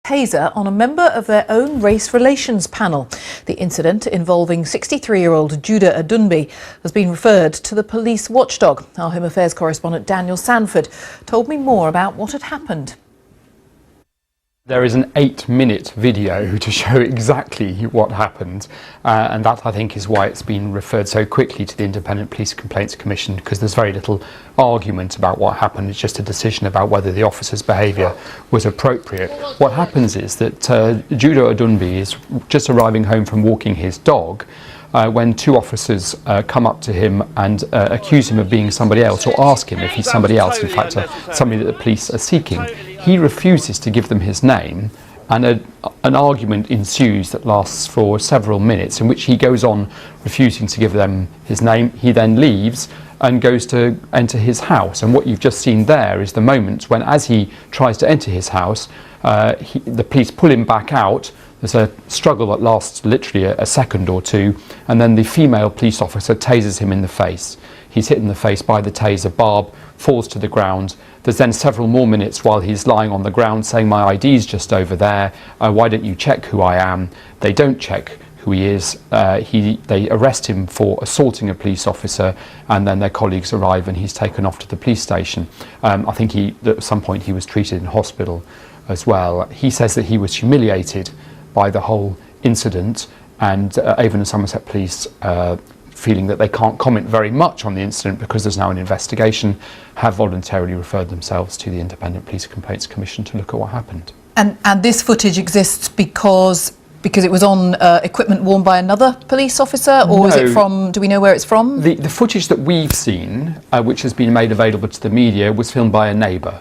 Taser on a member of their own race relations panel. The incident, involving 63-year-old Judah Adunbi, has been referred to the police watchdog. Our Home Affairs correspondent Daniel Sanford told me more about what had happened. There is an 8-minute video to show exactly what happened, and that, I think, is why it's been referred so quickly to the Independent Police Complaints Commission, because there's very little argument about what happened. It's just a decision about whether the officer's behaviour was appropriate. What happens is that Judah Adunbi is just arriving home from walking his dog when two officers come up to him and accuse him of being somebody else, or ask him if he's somebody else, in fact somebody that the police are seeking. He refuses to give them his name, and an argument ensues that lasts for several minutes, in which he goes on refusing to give them his name. He then leaves and goes to enter his house, and what you've just seen there is the moment when, as he tries to enter his house, the police pull him back out. There's a struggle that lasts literally a second or two, and then the female police officer tasers him in the face. He's hit in the face by the taser barb, falls to the ground. There's then several more minutes while he's lying on the ground saying, "My ID's just over there, why don't you check who I am?" They don't check who he is. They arrest him for assaulting a police officer, and then their colleagues arrive and he's taken off to the police station. I think at some point he was treated in hospital as well. He says that he was humiliated by the whole incident, and Avon and Somerset Police, feeling that they can't comment very much on the incident because there's now an investigation, have voluntarily referred themselves to the Independent Police Complaints Commission to look at what happened. And this footage exists because it was on equipment worn by another police officer, or is it from, do we know where it's from? The footage that we've seen, which has been made available to the media, was filmed by a neighbour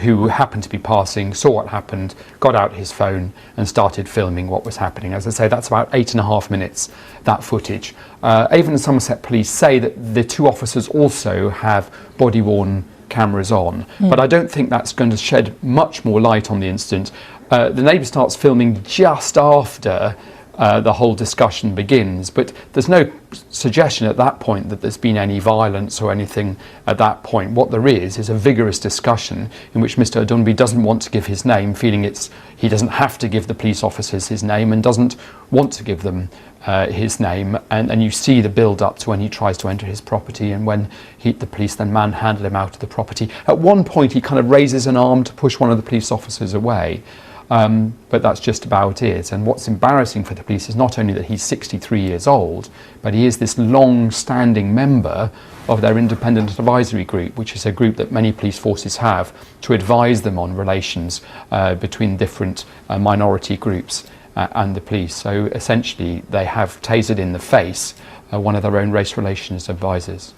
who happened to be passing, saw what happened, got out his phone and started filming what was happening. As I say, that's about 8.5 minutes, that footage. Avon and Somerset Police say that the two officers also have body-worn cameras on, but I don't think that's going to shed much more light on the incident. The neighbour starts filming just after the whole discussion begins, but there's no suggestion at that point that there's been any violence or anything at that point. What there is a vigorous discussion in which Mr. Adunbi doesn't want to give his name, feeling he doesn't have to give the police officers his name and doesn't want to give them his name, and you see the build up to when he tries to enter his property and when the police then manhandle him out of the property. At one point he kind of raises an arm to push one of the police officers away. But that's just about it. And what's embarrassing for the police is not only that he's 63 years old, but he is this long-standing member of their independent advisory group, which is a group that many police forces have to advise them on relations between different minority groups and the police. So essentially they have tasered in the face one of their own race relations advisors.